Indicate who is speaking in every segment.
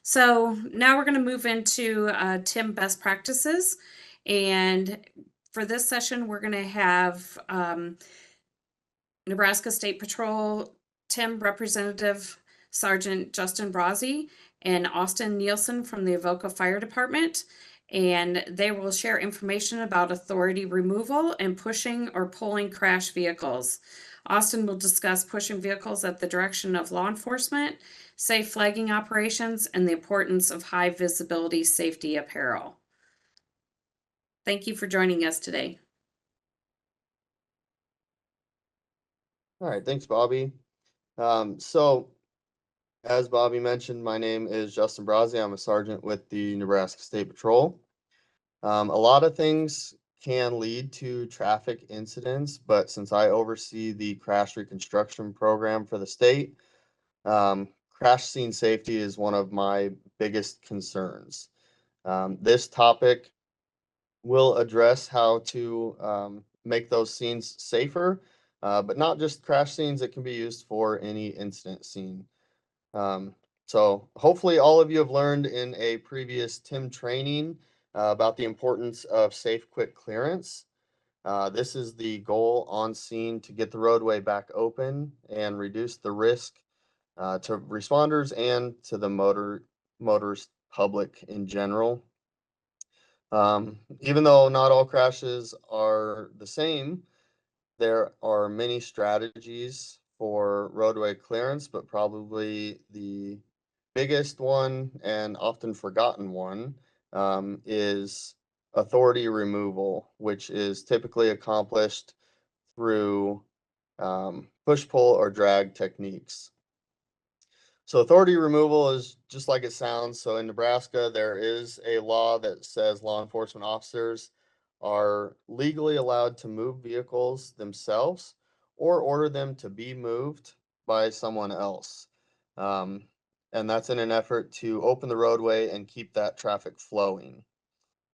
Speaker 1: So now we're going to move into TIM best practices. And for this session, we're going to have Nebraska State Patrol TIM Representative Sergeant Justin Brazzi and Austin Nielsen from the Avoca Fire Department. And they will share information about authority removal and pushing or pulling crash vehicles. Austin will discuss pushing vehicles at the direction of law enforcement, safe flagging operations, and the importance of high visibility safety apparel. Thank you for joining us today.
Speaker 2: All right, thanks, Bobby. So as Bobby mentioned, my name is Justin Brazzi. I'm a sergeant with the Nebraska State Patrol. A lot of things can lead to traffic incidents, but since I oversee the crash reconstruction program for the state, crash scene safety is one of my biggest concerns. This topic will address how to make those scenes safer, but not just crash scenes. It can be used for any incident scene. So hopefully all of you have learned in a previous TIM training about the importance of safe quick clearance. This is the goal on scene to get the roadway back open and reduce the risk to responders and to the motorist public in general. Even though not all crashes are the same, there are many strategies for roadway clearance, but probably the biggest one and often forgotten one is authority removal, which is typically accomplished through push, pull, or drag techniques. So authority removal is just like it sounds. So in Nebraska, there is a law that says law enforcement officers are legally allowed to move vehicles themselves or order them to be moved by someone else. And that's in an effort to open the roadway and keep that traffic flowing.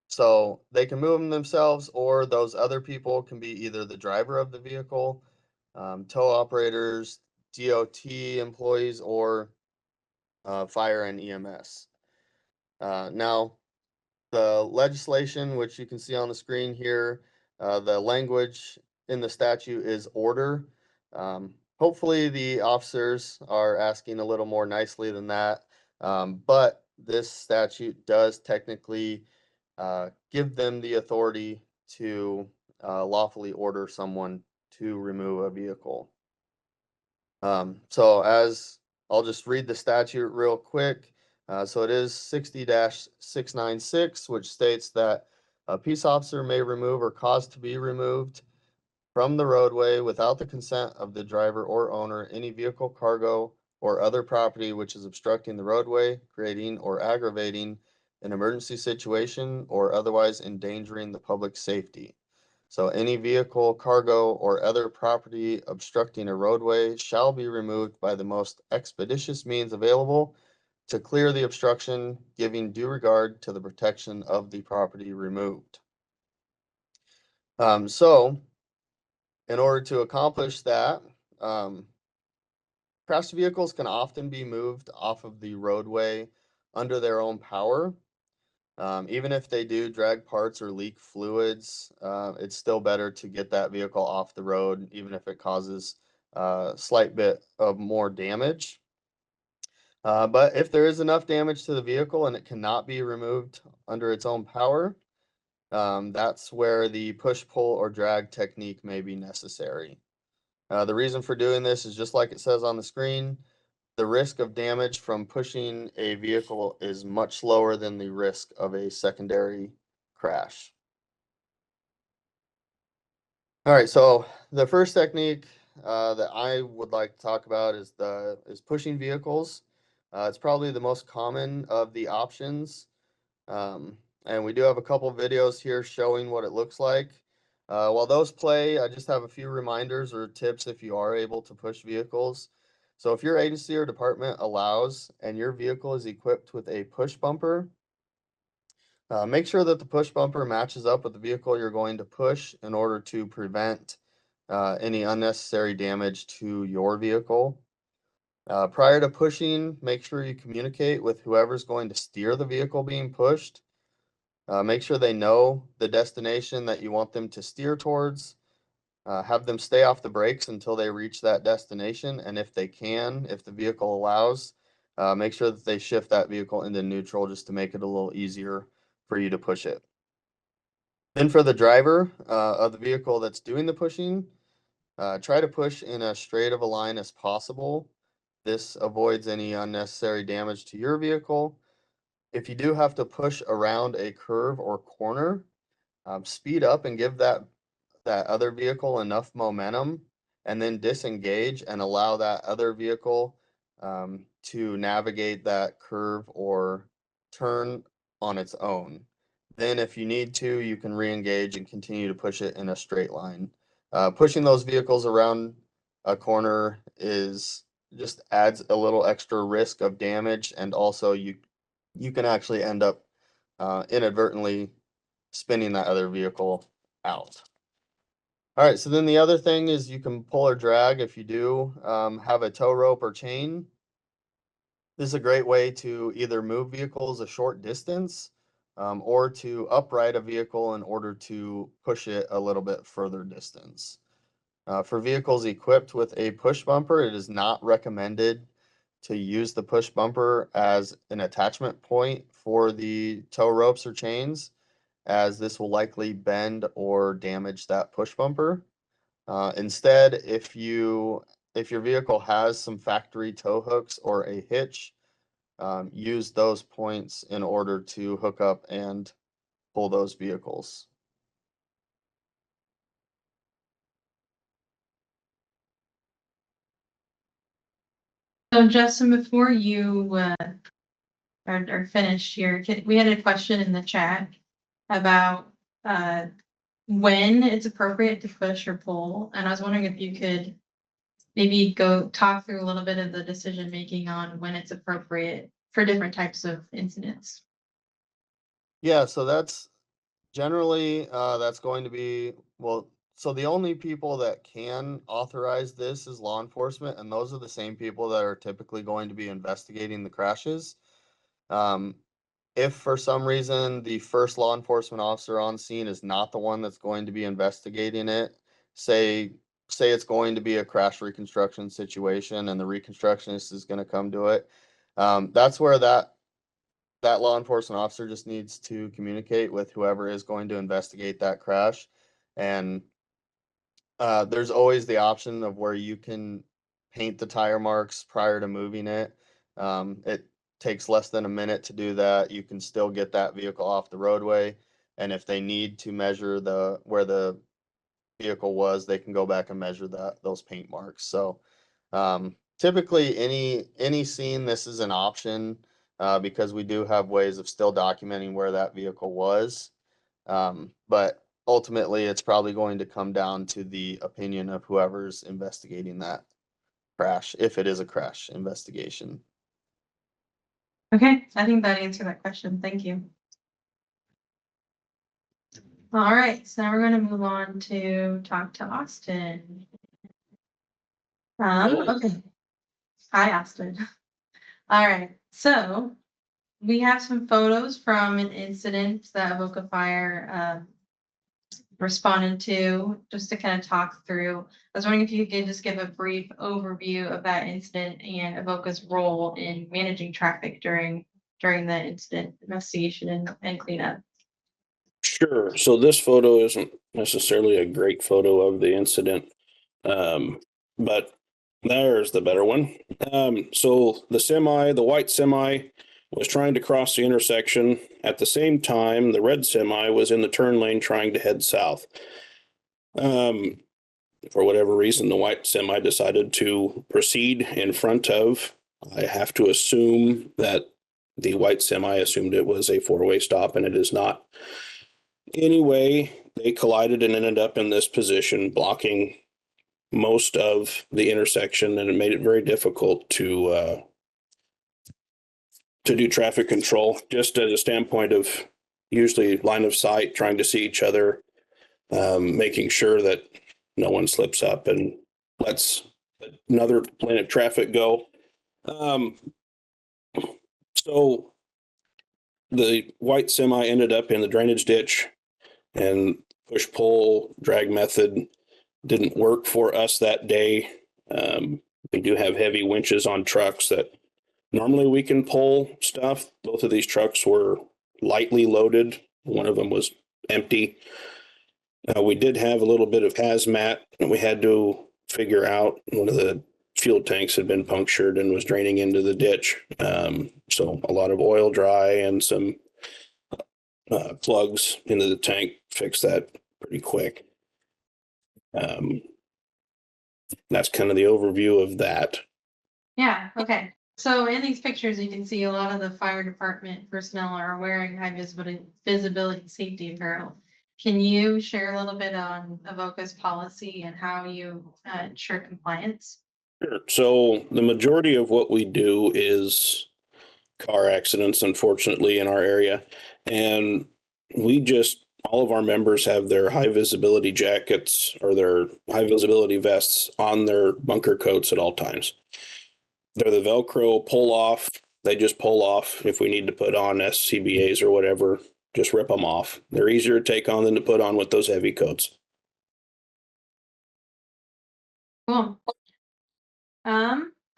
Speaker 2: So they can move them themselves, or those other people can be either the driver of the vehicle, tow operators, DOT employees, or fire and EMS. Now, the legislation, which you can see on the screen here, the language in the statute is order. Hopefully the officers are asking a little more nicely than that, but this statute does technically give them the authority to lawfully order someone to remove a vehicle. So as I'll just read the statute real quick. So it is 60-696, which states that a peace officer may remove or cause to be removed from the roadway without the consent of the driver or owner any vehicle, cargo, or other property which is obstructing the roadway, creating or aggravating an emergency situation, or otherwise endangering the public safety. So any vehicle, cargo, or other property obstructing a roadway shall be removed by the most expeditious means available to clear the obstruction, giving due regard to the protection of the property removed. So in order to accomplish that, crashed vehicles can often be moved off of the roadway under their own power. Even if they do drag parts or leak fluids, it's still better to get that vehicle off the road, even if it causes a slight bit of more damage. But if there is enough damage to the vehicle and it cannot be removed under its own power, that's where the push, pull, or drag technique may be necessary. The reason for doing this is just like it says on the screen. The risk of damage from pushing a vehicle is much lower than the risk of a secondary crash. All right, so the first technique that I would like to talk about is pushing vehicles. It's probably the most common of the options, and we do have a couple videos here showing what it looks like. While those play, I just have a few reminders or tips if you are able to push vehicles. So if your agency or department allows and your vehicle is equipped with a push bumper, make sure that the push bumper matches up with the vehicle you're going to push in order to prevent any unnecessary damage to your vehicle. Prior to pushing, make sure you communicate with whoever's going to steer the vehicle being pushed. Make sure they know the destination that you want them to steer towards. Have them stay off the brakes until they reach that destination. And if they can, if the vehicle allows, make sure that they shift that vehicle into neutral just to make it a little easier for you to push it. Then for the driver of the vehicle that's doing the pushing, try to push in as straight of a line as possible. This avoids any unnecessary damage to your vehicle. If you do have to push around a curve or corner, speed up and give that other vehicle enough momentum, and then disengage and allow that other vehicle to navigate that curve or turn on its own. Then if you need to, you can re-engage and continue to push it in a straight line. Pushing those vehicles around a corner just adds a little extra risk of damage, and also you can actually end up inadvertently spinning that other vehicle out. All right, so then the other thing is you can pull or drag if you do have a tow rope or chain. This is a great way to either move vehicles a short distance or to upright a vehicle in order to push it a little bit further distance. For vehicles equipped with a push bumper, it is not recommended to use the push bumper as an attachment point for the tow ropes or chains, as this will likely bend or damage that push bumper. Instead, if your vehicle has some factory tow hooks or a hitch, use those points in order to hook up and pull those vehicles.
Speaker 3: So Justin, before you are finished here, we had a question in the chat about when it's appropriate to push or pull, and I was wondering if you could maybe go talk through a little bit of the decision making on when it's appropriate for different types of incidents.
Speaker 2: Yeah, so that's generally that's going to be, well, so the only people that can authorize this is law enforcement, and those are the same people that are typically going to be investigating the crashes. If for some reason the first law enforcement officer on scene is not the one that's going to be investigating it, say it's going to be a crash reconstruction situation and the reconstructionist is going to come to it, that's where that law enforcement officer just needs to communicate with whoever is going to investigate that crash. And there's always the option of where you can paint the tire marks prior to moving it. It takes less than a minute to do that. You can still get that vehicle off the roadway. And if they need to measure where the vehicle was, they can go back and measure those paint marks. So typically any scene, this is an option because we do have ways of still documenting where that vehicle was. But ultimately, it's probably going to come down to the opinion of whoever's investigating that crash, if it is a crash investigation.
Speaker 3: Okay, I think that answered that question. Thank you. All right, so now we're going to move on to talk to Austin. Okay. Hi, Austin. All right, so we have some photos from an incident that Avoca Fire responded to, just to kind of talk through. I was wondering if you could just give a brief overview of that incident and Avoca's role in managing traffic during the incident investigation and cleanup.
Speaker 4: Sure. So this photo isn't necessarily a great photo of the incident, but there's the better one. So the white semi was trying to cross the intersection. At the same time, the red semi was in the turn lane trying to head south. For whatever reason, the white semi decided to proceed in front of. I have to assume that the white semi assumed it was a four-way stop, and it is not. Anyway, they collided and ended up in this position, blocking most of the intersection, and it made it very difficult to do traffic control, just as a standpoint of usually line of sight, trying to see each other, making sure that no one slips up and lets another lane of traffic go. Um, so the white semi ended up in the drainage ditch, and push-pull drag method didn't work for us that day. We do have heavy winches on trucks that normally we can pull stuff. Both of these trucks were lightly loaded. One of them was empty. We did have a little bit of hazmat, and we had to figure out one of the fuel tanks had been punctured and was draining into the ditch. So a lot of oil dry and some plugs into the tank fixed that pretty quick. That's kind of the overview of that.
Speaker 3: Yeah, okay. So in these pictures, you can see a lot of the fire department personnel are wearing high visibility safety apparel. Can you share a little bit on Avoca's policy and how you ensure compliance?
Speaker 4: Sure. So the majority of what we do is car accidents, unfortunately, in our area. And all of our members have their high visibility jackets or their high visibility vests on their bunker coats at all times. They're the Velcro pull off. They just pull off. If we need to put on SCBAs or whatever, just rip them off. They're easier to take on than to put on with those heavy coats.
Speaker 3: Cool.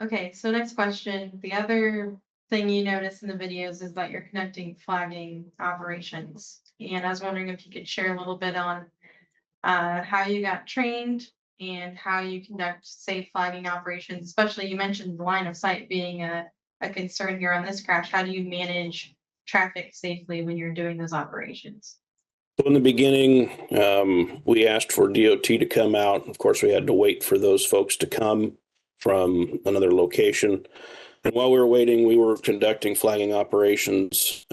Speaker 3: Okay, so next question. The other thing you notice in the videos is that you're conducting flagging operations. And I was wondering if you could share a little bit on how you got trained and how you conduct safe flagging operations, especially you mentioned the line of sight being a concern here on this crash. How do you manage traffic safely when you're doing those operations?
Speaker 4: So in the beginning, we asked for DOT to come out. Of course, we had to wait for those folks to come from another location. And while we were waiting, we were conducting flagging operations.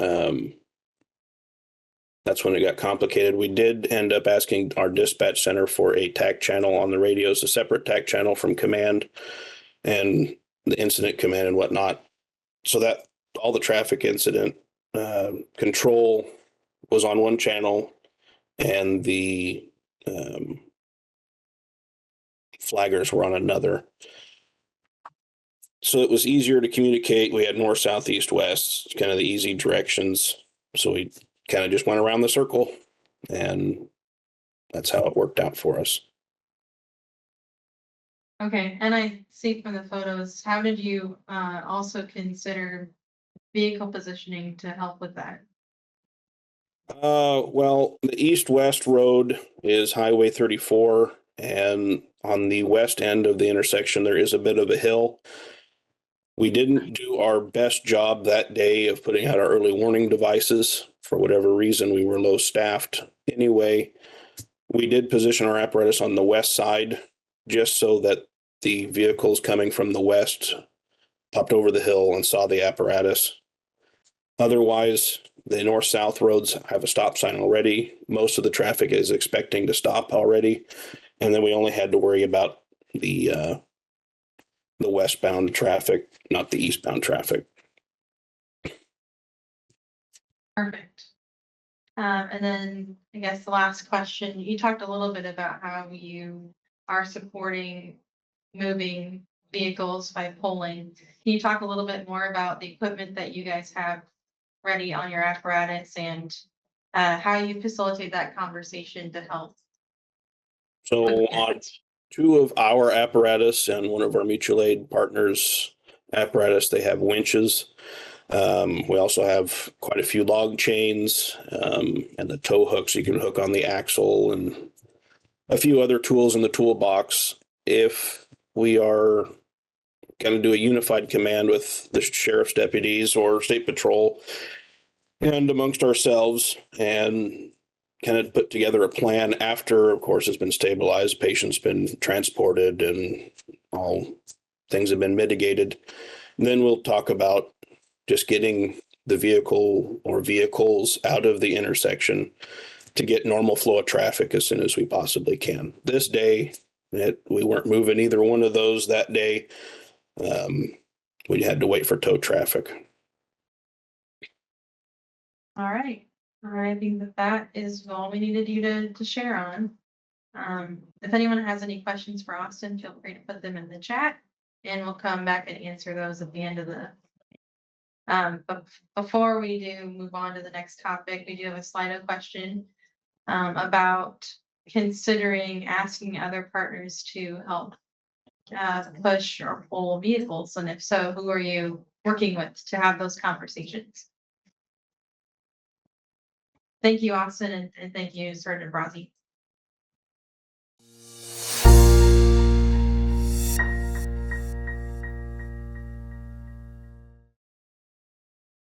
Speaker 4: That's when it got complicated. We did end up asking our dispatch center for a TAC channel on the radios, a separate TAC channel from command and the incident command and whatnot. So that all the traffic incident control was on one channel and the flaggers were on another. So it was easier to communicate. We had north, south, east, west, kind of the easy directions. So we kind of just went around the circle, and that's how it worked out for us.
Speaker 3: Okay, and I see from the photos, how did you also consider vehicle positioning to help with that?
Speaker 4: Well, the east-west road is Highway 34, and on the west end of the intersection, there is a bit of a hill. We didn't do our best job that day of putting out our early warning devices. For whatever reason, we were low staffed. Anyway, we did position our apparatus on the west side just so that the vehicles coming from the west popped over the hill and saw the apparatus. Otherwise, the north-south roads have a stop sign already. Most of the traffic is expecting to stop already. And then we only had to worry about the westbound traffic, not the eastbound traffic.
Speaker 3: Perfect. And then I guess the last question, you talked a little bit about how you are supporting moving vehicles by polling. Can you talk a little bit more about the equipment that you guys have ready on your apparatus and how you facilitate that conversation to help?
Speaker 4: So on two of our apparatus and one of our mutual aid partners' apparatus, they have winches. We also have quite a few log chains and the tow hooks you can hook on the axle and a few other tools in the toolbox. If we are going to do a unified command with the sheriff's deputies or state patrol and amongst ourselves and kind of put together a plan after, of course, it's been stabilized, patient's been transported and all things have been mitigated. And then we'll talk about just getting the vehicle or vehicles out of the intersection to get normal flow of traffic as soon as we possibly can. This day, we weren't moving either one of those that day. We had to wait for tow traffic.
Speaker 3: All right. I think that is all we needed you to share on. If anyone has any questions for Austin, feel free to put them in the chat. and we'll come back and answer those at the end of the. But before we do move on to the next topic, we do have a Slido question about considering asking other partners to help push or pull vehicles, and if so, who are you working with to have those conversations? Thank you, Austin, and thank you, Sergeant Brazzi.